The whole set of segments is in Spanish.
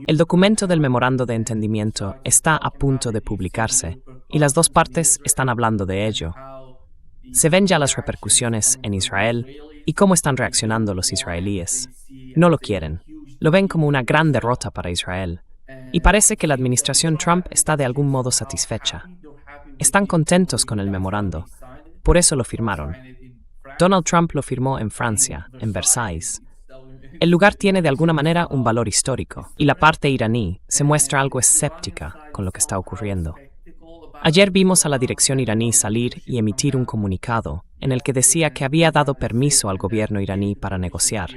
El documento del memorando de entendimiento está a punto de publicarse y las dos partes están hablando de ello. Se ven ya las repercusiones en Israel y cómo están reaccionando los israelíes. No lo quieren. Lo ven como una gran derrota para Israel. Y parece que la administración Trump está de algún modo satisfecha. Están contentos con el memorando. Por eso lo firmaron. Donald Trump lo firmó en Francia, en Versalles. El lugar tiene de alguna manera un valor histórico, y la parte iraní se muestra algo escéptica con lo que está ocurriendo. Ayer vimos a la dirección iraní salir y emitir un comunicado en el que decía que había dado permiso al gobierno iraní para negociar.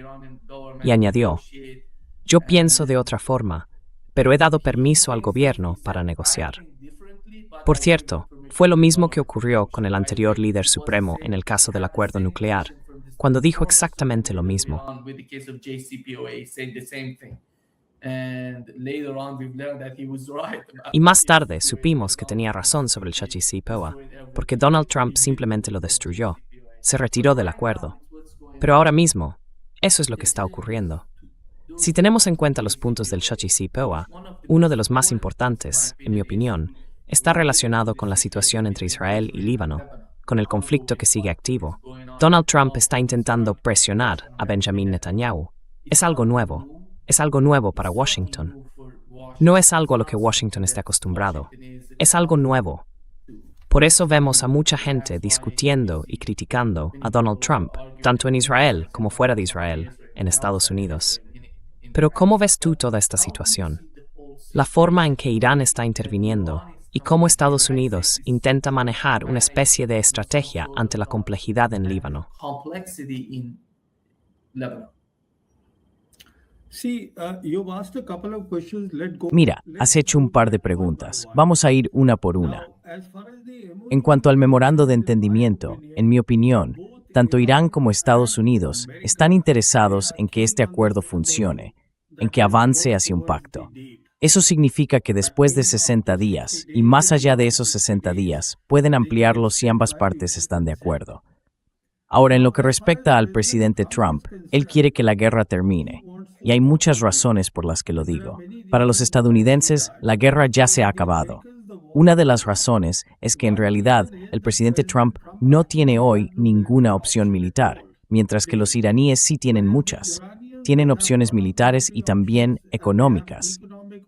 Y añadió, yo pienso de otra forma, pero he dado permiso al gobierno para negociar. Por cierto, fue lo mismo que ocurrió con el anterior líder supremo en el caso del acuerdo nuclear, cuando dijo exactamente lo mismo. Y más tarde supimos que tenía razón sobre el JCPOA, porque Donald Trump simplemente lo destruyó, se retiró del acuerdo. Pero ahora mismo, eso es lo que está ocurriendo. Si tenemos en cuenta los puntos del JCPOA, uno de los más importantes, en mi opinión, está relacionado con la situación entre Israel y Líbano, con el conflicto que sigue activo. Donald Trump está intentando presionar a Benjamin Netanyahu. Es algo nuevo para Washington. No es algo a lo que Washington esté acostumbrado. Es algo nuevo. Por eso vemos a mucha gente discutiendo y criticando a Donald Trump, tanto en Israel como fuera de Israel, en Estados Unidos. Pero ¿cómo ves tú toda esta situación? La forma en que Irán está interviniendo y cómo Estados Unidos intenta manejar una especie de estrategia ante la complejidad en Líbano. Mira, has hecho un par de preguntas. Vamos a ir una por una. En cuanto al memorando de entendimiento, en mi opinión, tanto Irán como Estados Unidos están interesados en que este acuerdo funcione, en que avance hacia un pacto. Eso significa que después de 60 días, y más allá de esos 60 días, pueden ampliarlo si ambas partes están de acuerdo. Ahora, en lo que respecta al presidente Trump, él quiere que la guerra termine, y hay muchas razones por las que lo digo. Para los estadounidenses, la guerra ya se ha acabado. Una de las razones es que en realidad el presidente Trump no tiene hoy ninguna opción militar, mientras que los iraníes sí tienen muchas. Tienen opciones militares y también económicas.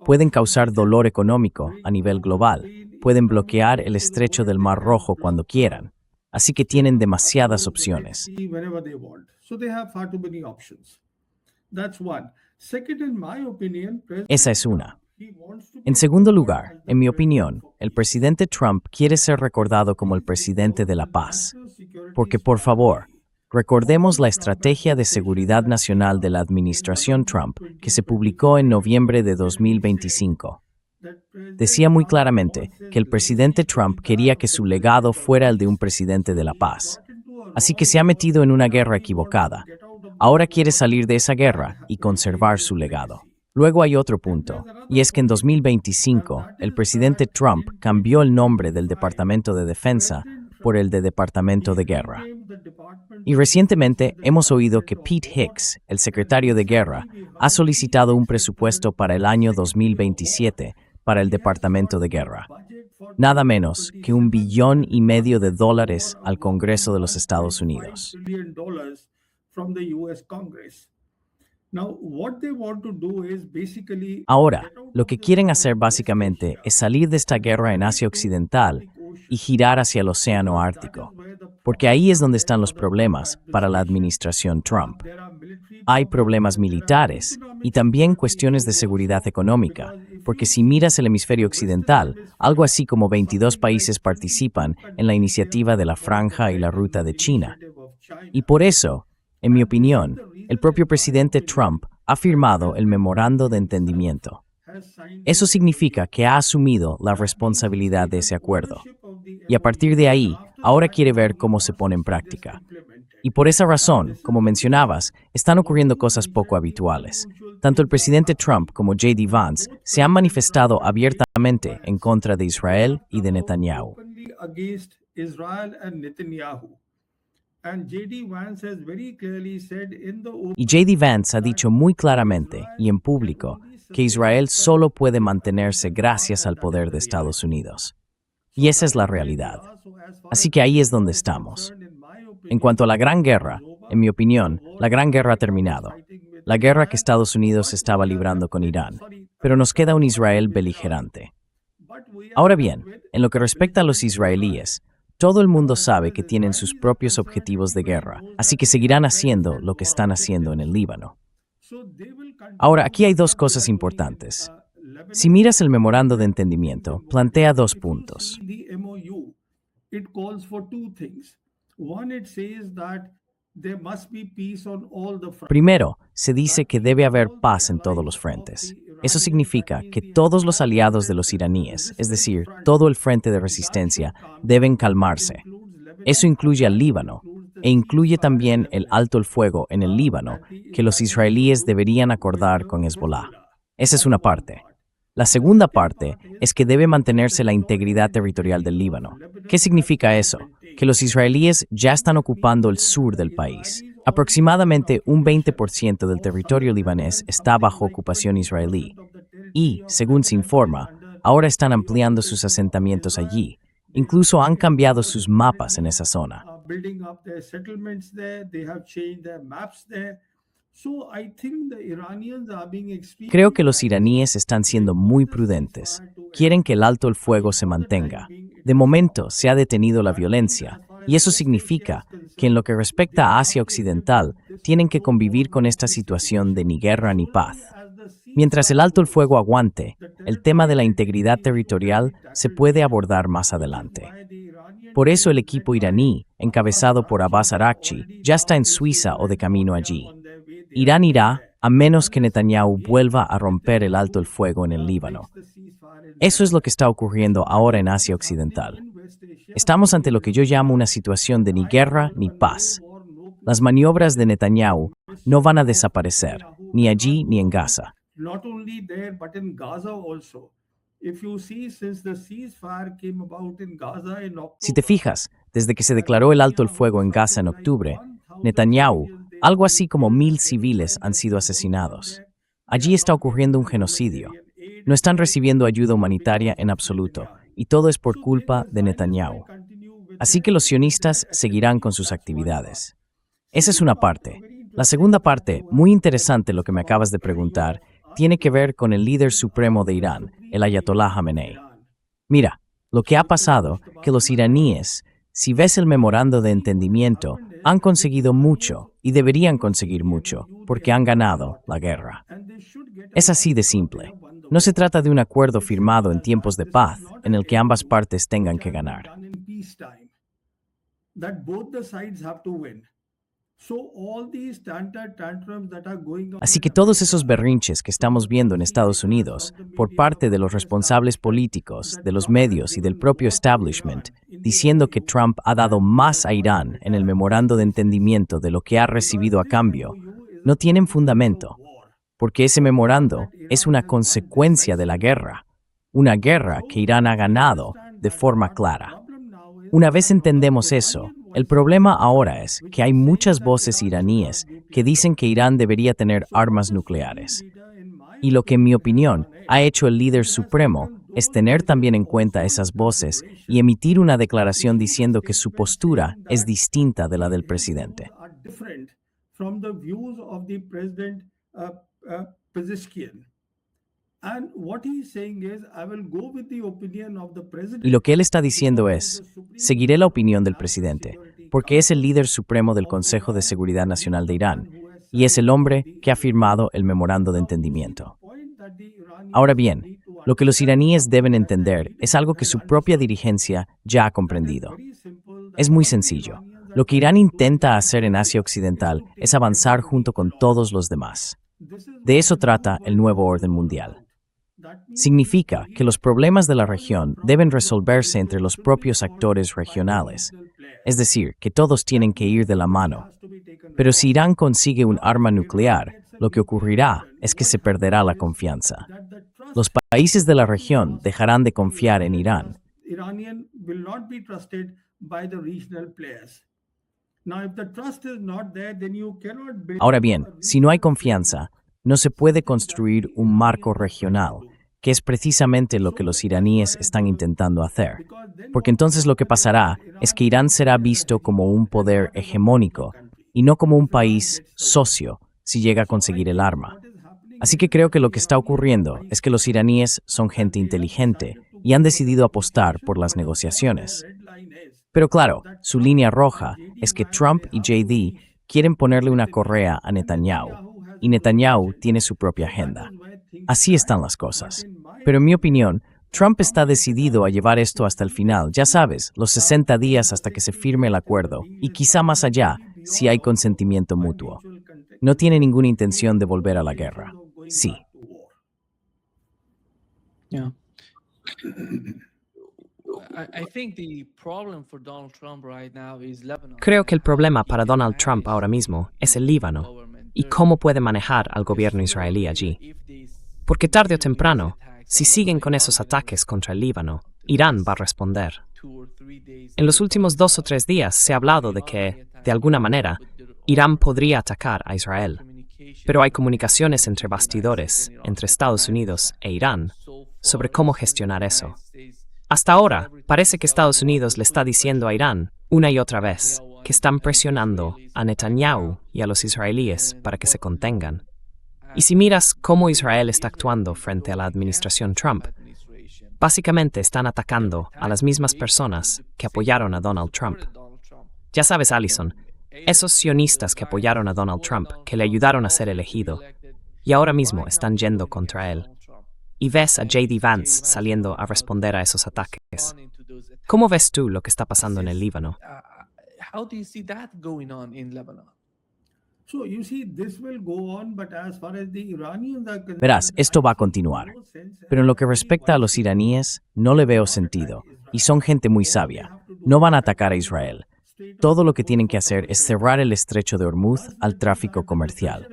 Pueden causar dolor económico a nivel global. Pueden bloquear el estrecho del Mar Rojo cuando quieran. Así que tienen demasiadas opciones. Esa es una. En segundo lugar, en mi opinión, el presidente Trump quiere ser recordado como el presidente de la paz. Porque, por favor, recordemos la Estrategia de Seguridad Nacional de la Administración Trump, que se publicó en noviembre de 2025. Decía muy claramente que el presidente Trump quería que su legado fuera el de un presidente de la paz. Así que se ha metido en una guerra equivocada. Ahora quiere salir de esa guerra y conservar su legado. Luego hay otro punto, y es que en 2025, el presidente Trump cambió el nombre del Departamento de Defensa por el de Departamento de Guerra. Y recientemente hemos oído que Pete Hicks, el secretario de Guerra, ha solicitado un presupuesto para el año 2027 para el Departamento de Guerra. Nada menos que $1,5 billones al Congreso de los Estados Unidos. Ahora, lo que quieren hacer básicamente es salir de esta guerra en Asia Occidental y girar hacia el Océano Ártico, porque ahí es donde están los problemas para la administración Trump. Hay problemas militares y también cuestiones de seguridad económica, porque si miras el hemisferio occidental, algo así como 22 países participan en la iniciativa de la Franja y la Ruta de China. Y por eso, en mi opinión, el propio presidente Trump ha firmado el memorando de entendimiento. Eso significa que ha asumido la responsabilidad de ese acuerdo. Y a partir de ahí, ahora quiere ver cómo se pone en práctica. Y por esa razón, como mencionabas, están ocurriendo cosas poco habituales. Tanto el presidente Trump como J.D. Vance se han manifestado abiertamente en contra de Israel y de Netanyahu. Y J.D. Vance ha dicho muy claramente y en público que Israel solo puede mantenerse gracias al poder de Estados Unidos. Y esa es la realidad. Así que ahí es donde estamos. En cuanto a la Gran Guerra, en mi opinión, la Gran Guerra ha terminado. La guerra que Estados Unidos estaba librando con Irán. Pero nos queda un Israel beligerante. Ahora bien, en lo que respecta a los israelíes, todo el mundo sabe que tienen sus propios objetivos de guerra, así que seguirán haciendo lo que están haciendo en el Líbano. Ahora, aquí hay dos cosas importantes. Si miras el memorando de entendimiento, plantea dos puntos. Primero, se dice que debe haber paz en todos los frentes. Eso significa que todos los aliados de los iraníes, es decir, todo el frente de resistencia, deben calmarse. Eso incluye al Líbano, e incluye también el alto el fuego en el Líbano, que los israelíes deberían acordar con Hezbollah. Esa es una parte. La segunda parte es que debe mantenerse la integridad territorial del Líbano. ¿Qué significa eso? Que los israelíes ya están ocupando el sur del país. Aproximadamente un 20% del territorio libanés está bajo ocupación israelí. Y, según se informa, ahora están ampliando sus asentamientos allí. Incluso han cambiado sus mapas en esa zona. Creo que los iraníes están siendo muy prudentes. Quieren que el alto el fuego se mantenga. De momento se ha detenido la violencia, y eso significa que en lo que respecta a Asia Occidental, tienen que convivir con esta situación de ni guerra ni paz. Mientras el alto el fuego aguante, el tema de la integridad territorial se puede abordar más adelante. Por eso el equipo iraní, encabezado por Abbas Araghchi, ya está en Suiza o de camino allí. Irán irá a menos que Netanyahu vuelva a romper el alto el fuego en el Líbano. Eso es lo que está ocurriendo ahora en Asia Occidental. Estamos ante lo que yo llamo una situación de ni guerra ni paz. Las maniobras de Netanyahu no van a desaparecer, ni allí ni en Gaza. Si te fijas, desde que se declaró el alto el fuego en Gaza en octubre, Netanyahu, algo así como 1,000 civiles han sido asesinados. Allí está ocurriendo un genocidio. No están recibiendo ayuda humanitaria en absoluto, y todo es por culpa de Netanyahu. Así que los sionistas seguirán con sus actividades. Esa es una parte. La segunda parte, muy interesante lo que me acabas de preguntar, tiene que ver con el líder supremo de Irán, el Ayatollah Jamenei. Mira, lo que ha pasado, que los iraníes, si ves el memorando de entendimiento, han conseguido mucho y deberían conseguir mucho, porque han ganado la guerra. Es así de simple. No se trata de un acuerdo firmado en tiempos de paz, en el que ambas partes tengan que ganar. Así que todos esos berrinches que estamos viendo en Estados Unidos, por parte de los responsables políticos, de los medios y del propio establishment, diciendo que Trump ha dado más a Irán en el memorando de entendimiento de lo que ha recibido a cambio, no tienen fundamento, porque ese memorando es una consecuencia de la guerra, una guerra que Irán ha ganado de forma clara. Una vez entendemos eso, el problema ahora es que hay muchas voces iraníes que dicen que Irán debería tener armas nucleares. Y lo que, en mi opinión, ha hecho el líder supremo es tener también en cuenta esas voces y emitir una declaración diciendo que su postura es distinta de la del presidente. Y lo que él está diciendo es, seguiré la opinión del presidente, porque es el líder supremo del Consejo de Seguridad Nacional de Irán, y es el hombre que ha firmado el memorando de entendimiento. Ahora bien, lo que los iraníes deben entender es algo que su propia dirigencia ya ha comprendido. Es muy sencillo. Lo que Irán intenta hacer en Asia Occidental es avanzar junto con todos los demás. De eso trata el nuevo orden mundial. Significa que los problemas de la región deben resolverse entre los propios actores regionales, es decir, que todos tienen que ir de la mano. Pero si Irán consigue un arma nuclear, lo que ocurrirá es que se perderá la confianza. Los países de la región dejarán de confiar en Irán. Ahora bien, si no hay confianza, no se puede construir un marco regional, que es precisamente lo que los iraníes están intentando hacer. Porque entonces lo que pasará es que Irán será visto como un poder hegemónico y no como un país socio si llega a conseguir el arma. Así que creo que lo que está ocurriendo es que los iraníes son gente inteligente y han decidido apostar por las negociaciones. Pero claro, su línea roja es que Trump y JD quieren ponerle una correa a Netanyahu, y Netanyahu tiene su propia agenda. Así están las cosas. Pero en mi opinión, Trump está decidido a llevar esto hasta el final, ya sabes, los 60 días hasta que se firme el acuerdo, y quizá más allá, si hay consentimiento mutuo. No tiene ninguna intención de volver a la guerra. Sí. Yeah. I think the problem for Donald Trump right now is Lebanon. Creo que el problema para Donald Trump ahora mismo es el Líbano y cómo puede manejar al gobierno israelí allí. Porque tarde o temprano, si siguen con esos ataques contra el Líbano, Irán va a responder. En los últimos 2 o 3 días se ha hablado de que, de alguna manera, Irán podría atacar a Israel. Pero hay comunicaciones entre bastidores, entre Estados Unidos e Irán, sobre cómo gestionar eso. Hasta ahora, parece que Estados Unidos le está diciendo a Irán, una y otra vez, que están presionando a Netanyahu y a los israelíes para que se contengan. Y si miras cómo Israel está actuando frente a la administración Trump, básicamente están atacando a las mismas personas que apoyaron a Donald Trump. Ya sabes, Allison, esos sionistas que apoyaron a Donald Trump, que le ayudaron a ser elegido, y ahora mismo están yendo contra él. Y ves a JD Vance saliendo a responder a esos ataques. ¿Cómo ves tú lo que está pasando en el Líbano? How do you see that going on in Lebanon? Verás, esto va a continuar. Pero en lo que respecta a los iraníes, no le veo sentido. Y son gente muy sabia. No van a atacar a Israel. Todo lo que tienen que hacer es cerrar el estrecho de Hormuz al tráfico comercial.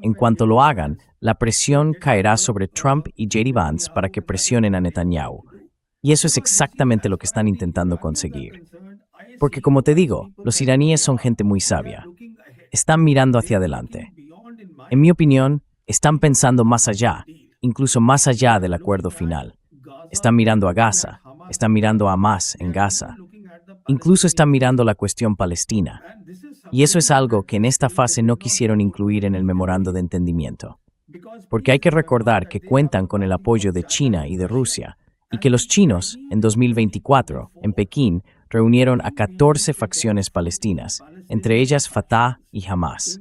En cuanto lo hagan, la presión caerá sobre Trump y JD Vance para que presionen a Netanyahu. Y eso es exactamente lo que están intentando conseguir. Porque como te digo, los iraníes son gente muy sabia. Están mirando hacia adelante. En mi opinión, están pensando más allá, incluso más allá del acuerdo final. Están mirando a Gaza, están mirando a Hamas en Gaza. Incluso están mirando la cuestión palestina. Y eso es algo que en esta fase no quisieron incluir en el memorando de entendimiento. Porque hay que recordar que cuentan con el apoyo de China y de Rusia, y que los chinos, en 2024, en Pekín, reunieron a 14 facciones palestinas, entre ellas Fatah y Hamas.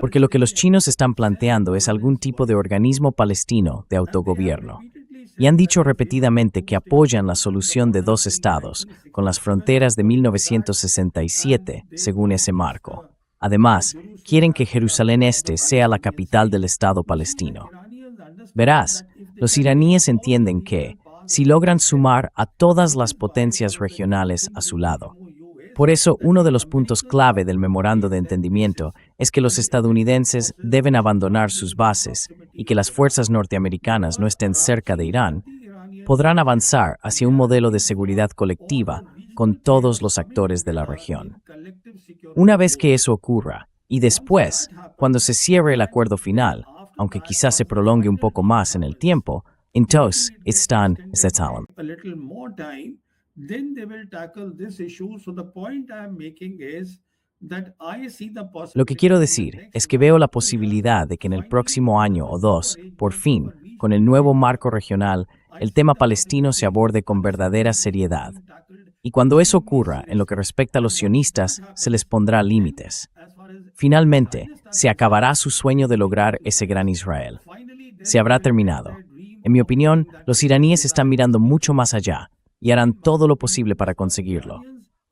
Porque lo que los chinos están planteando es algún tipo de organismo palestino de autogobierno. Y han dicho repetidamente que apoyan la solución de 2 estados, con las fronteras de 1967, según ese marco. Además, quieren que Jerusalén Este sea la capital del Estado palestino. Verás, los iraníes entienden que, si logran sumar a todas las potencias regionales a su lado. Por eso, uno de los puntos clave del memorando de entendimiento es que los estadounidenses deben abandonar sus bases y que las fuerzas norteamericanas no estén cerca de Irán, podrán avanzar hacia un modelo de seguridad colectiva con todos los actores de la región. Una vez que eso ocurra, y después, cuando se cierre el acuerdo final, aunque quizás se prolongue un poco más en el tiempo, entonces están Zetalem. Lo que quiero decir es que veo la posibilidad de que en el próximo año o 2, por fin, con el nuevo marco regional, el tema palestino se aborde con verdadera seriedad. Y cuando eso ocurra, en lo que respecta a los sionistas, se les pondrá límites. Finalmente, se acabará su sueño de lograr ese gran Israel. Se habrá terminado. En mi opinión, los iraníes están mirando mucho más allá y harán todo lo posible para conseguirlo.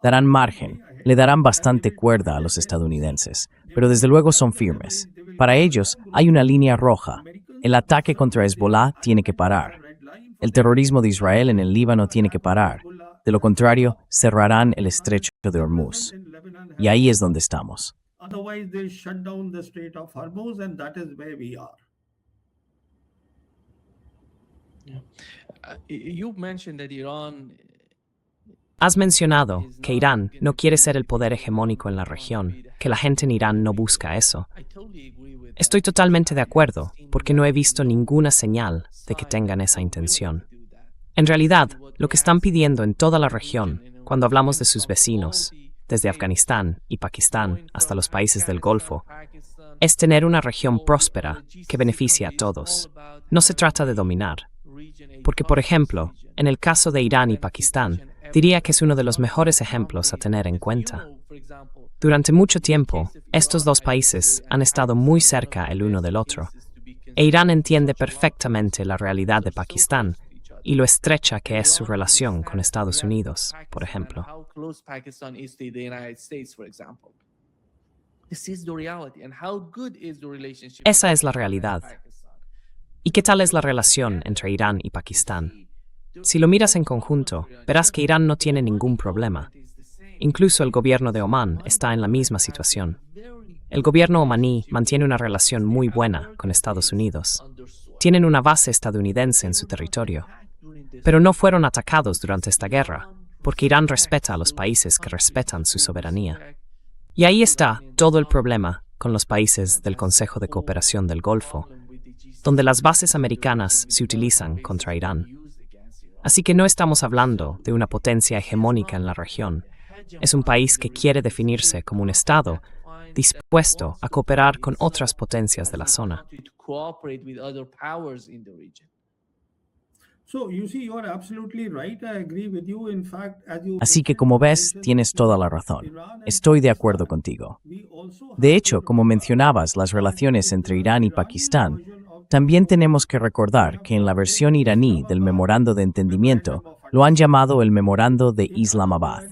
Darán margen, le darán bastante cuerda a los estadounidenses, pero desde luego son firmes. Para ellos hay una línea roja. El ataque contra Hezbollah tiene que parar. El terrorismo de Israel en el Líbano tiene que parar. De lo contrario, cerrarán el estrecho de Hormuz. Y ahí es donde estamos. You mentioned that Iran. Has mencionado que Irán no quiere ser el poder hegemónico en la región, que la gente en Irán no busca eso. I totally agree with that. Estoy totalmente de acuerdo, porque no he visto ninguna señal de que tengan esa intención. En realidad, lo que están pidiendo en toda la región, cuando hablamos de sus vecinos, desde Afganistán y Pakistán hasta los países del Golfo, es tener una región próspera que beneficie a todos. No se trata de dominar. Porque, por ejemplo, en el caso de Irán y Pakistán, diría que es uno de los mejores ejemplos a tener en cuenta. Durante mucho tiempo, estos dos países han estado muy cerca el uno del otro, e Irán entiende perfectamente la realidad de Pakistán y lo estrecha que es su relación con Estados Unidos, por ejemplo. Esa es la realidad. ¿Y qué tal es la relación entre Irán y Pakistán? Si lo miras en conjunto, verás que Irán no tiene ningún problema. Incluso el gobierno de Omán está en la misma situación. El gobierno omaní mantiene una relación muy buena con Estados Unidos. Tienen una base estadounidense en su territorio. Pero no fueron atacados durante esta guerra, porque Irán respeta a los países que respetan su soberanía. Y ahí está todo el problema con los países del Consejo de Cooperación del Golfo, donde las bases americanas se utilizan contra Irán. Así que no estamos hablando de una potencia hegemónica en la región. Es un país que quiere definirse como un Estado dispuesto a cooperar con otras potencias de la zona. Así que como ves, tienes toda la razón. Estoy de acuerdo contigo. De hecho, como mencionabas, las relaciones entre Irán y Pakistán, también tenemos que recordar que en la versión iraní del Memorando de Entendimiento lo han llamado el Memorando de Islamabad.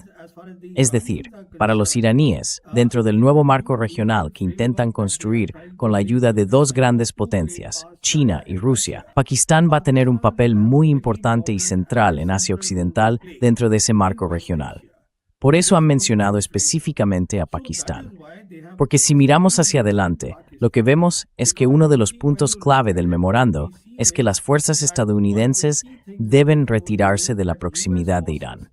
Es decir, para los iraníes, dentro del nuevo marco regional que intentan construir con la ayuda de dos grandes potencias, China y Rusia, Pakistán va a tener un papel muy importante y central en Asia Occidental dentro de ese marco regional. Por eso han mencionado específicamente a Pakistán. Porque si miramos hacia adelante, lo que vemos es que uno de los puntos clave del memorando es que las fuerzas estadounidenses deben retirarse de la proximidad de Irán.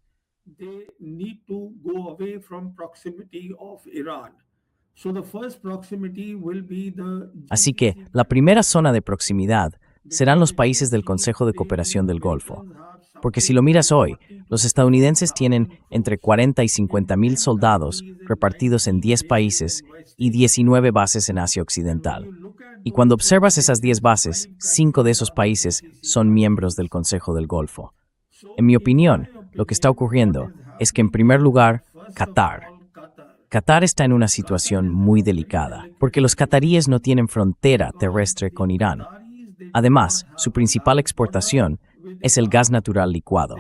Así que la primera zona de proximidad serán los países del Consejo de Cooperación del Golfo. Porque si lo miras hoy, los estadounidenses tienen entre 40 y 50 mil soldados repartidos en 10 países y 19 bases en Asia Occidental. Y cuando observas esas 10 bases, 5 de esos países son miembros del Consejo del Golfo. En mi opinión, lo que está ocurriendo es que, en primer lugar, Qatar está en una situación muy delicada, porque los qataríes no tienen frontera terrestre con Irán. Además, su principal exportación es el gas natural licuado.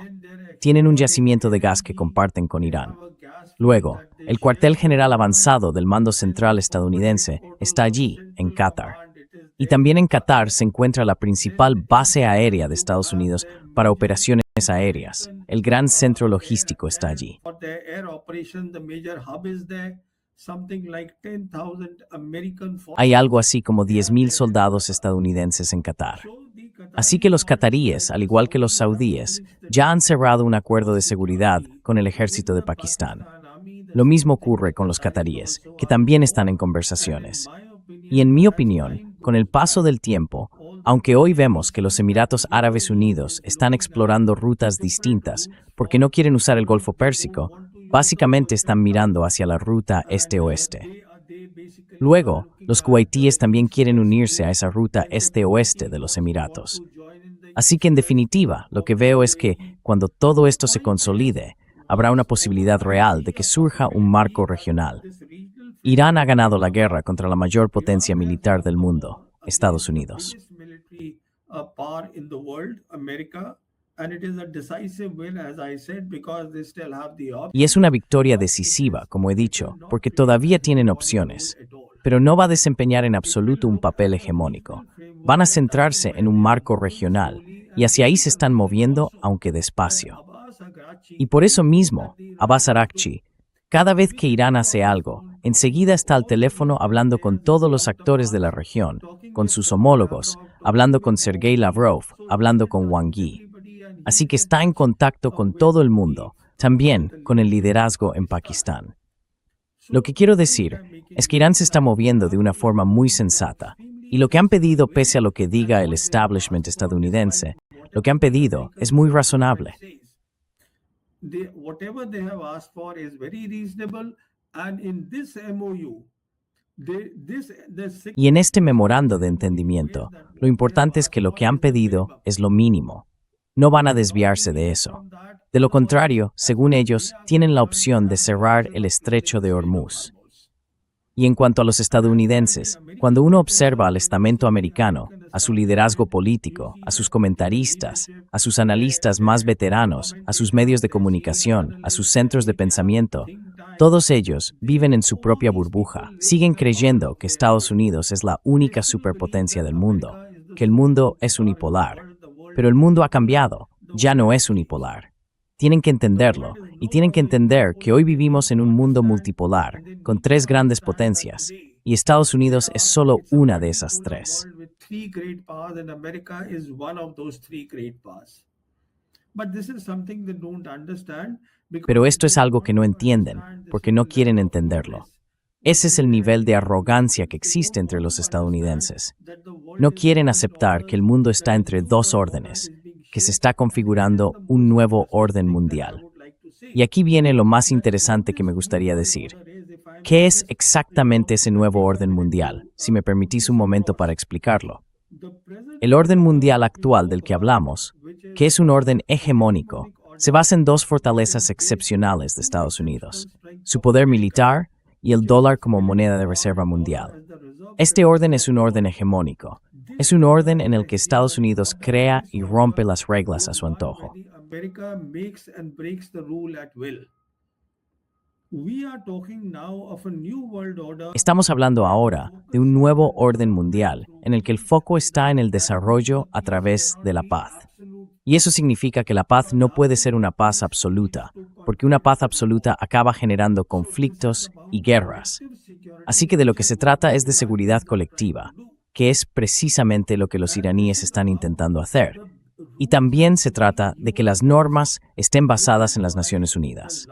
Tienen un yacimiento de gas que comparten con Irán. Luego, el cuartel general avanzado del Mando Central estadounidense está allí, en Qatar. Y también en Qatar se encuentra la principal base aérea de Estados Unidos para operaciones aéreas. El gran centro logístico está allí. Hay algo así como 10,000 soldados estadounidenses en Qatar. Así que los qataríes, al igual que los saudíes, ya han cerrado un acuerdo de seguridad con el ejército de Pakistán. Lo mismo ocurre con los qataríes, que también están en conversaciones. Y en mi opinión, con el paso del tiempo, aunque hoy vemos que los Emiratos Árabes Unidos están explorando rutas distintas porque no quieren usar el Golfo Pérsico, básicamente están mirando hacia la ruta este-oeste. Luego, los kuwaitíes también quieren unirse a esa ruta este-oeste de los Emiratos. Así que, en definitiva, lo que veo es que, cuando todo esto se consolide, habrá una posibilidad real de que surja un marco regional. Irán ha ganado la guerra contra la mayor potencia militar del mundo, Estados Unidos. Y es una victoria decisiva, como he dicho, porque todavía tienen opciones, pero no va a desempeñar en absoluto un papel hegemónico. Van a centrarse en un marco regional, y hacia ahí se están moviendo, aunque despacio. Y por eso mismo, Abbas Araghchi, cada vez que Irán hace algo, enseguida está al teléfono hablando con todos los actores de la región, con sus homólogos, hablando con Sergei Lavrov, hablando con Wang Yi. Así que está en contacto con todo el mundo, también con el liderazgo en Pakistán. Lo que quiero decir es que Irán se está moviendo de una forma muy sensata, y lo que han pedido, pese a lo que diga el establishment estadounidense, lo que han pedido es muy razonable. Whatever they have asked for is very reasonable, and in this MOU, Y en este memorando de entendimiento, lo importante es que lo que han pedido es lo mínimo. No van a desviarse de eso. De lo contrario, según ellos, tienen la opción de cerrar el estrecho de Hormuz. Y en cuanto a los estadounidenses, cuando uno observa al estamento americano, a su liderazgo político, a sus comentaristas, a sus analistas más veteranos, a sus medios de comunicación, a sus centros de pensamiento, todos ellos viven en su propia burbuja, siguen creyendo que Estados Unidos es la única superpotencia del mundo, que el mundo es unipolar. Pero el mundo ha cambiado, ya no es unipolar. Tienen que entenderlo, y tienen que entender que hoy vivimos en un mundo multipolar, con tres grandes potencias, y Estados Unidos es solo una de esas tres. Pero esto es algo que no entienden, porque no quieren entenderlo. Ese es el nivel de arrogancia que existe entre los estadounidenses. No quieren aceptar que el mundo está entre dos órdenes, que se está configurando un nuevo orden mundial. Y aquí viene lo más interesante que me gustaría decir. ¿Qué es exactamente ese nuevo orden mundial? Si me permitís un momento para explicarlo. El orden mundial actual del que hablamos, que es un orden hegemónico, se basa en dos fortalezas excepcionales de Estados Unidos: su poder militar y el dólar como moneda de reserva mundial. Este orden es un orden hegemónico. Es un orden en el que Estados Unidos crea y rompe las reglas a su antojo. Estamos hablando ahora de un nuevo orden mundial en el que el foco está en el desarrollo a través de la paz. Y eso significa que la paz no puede ser una paz absoluta, porque una paz absoluta acaba generando conflictos y guerras. Así que de lo que se trata es de seguridad colectiva, que es precisamente lo que los iraníes están intentando hacer. Y también se trata de que las normas estén basadas en las Naciones Unidas.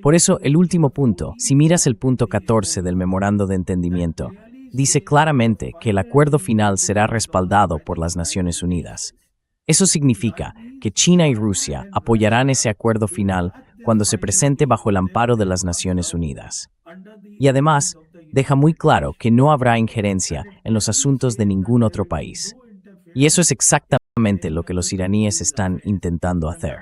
Por eso, el último punto, si miras el punto 14 del memorando de entendimiento, dice claramente que el acuerdo final será respaldado por las Naciones Unidas. Eso significa que China y Rusia apoyarán ese acuerdo final cuando se presente bajo el amparo de las Naciones Unidas. Y además, deja muy claro que no habrá injerencia en los asuntos de ningún otro país. Y eso es exactamente lo que los iraníes están intentando hacer.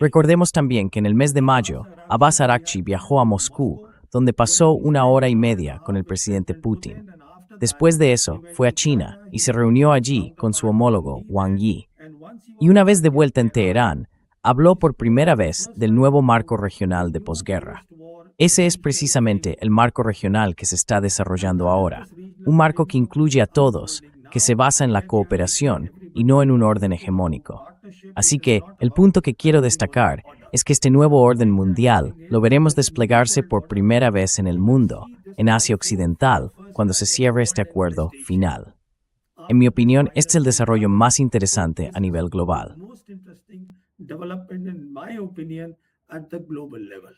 Recordemos también que en el mes de mayo, Abbas Araghchi viajó a Moscú, donde pasó 1 hora y media con el presidente Putin. Después de eso, fue a China y se reunió allí con su homólogo Wang Yi. Y una vez de vuelta en Teherán, habló por primera vez del nuevo marco regional de posguerra. Ese es precisamente el marco regional que se está desarrollando ahora, un marco que incluye a todos, que se basa en la cooperación y no en un orden hegemónico. Así que, el punto que quiero destacar es que este nuevo orden mundial lo veremos desplegarse por primera vez en el mundo, en Asia Occidental, cuando se cierre este acuerdo final. En mi opinión, este es el desarrollo más interesante a nivel global. Development, in my opinion, at the global level.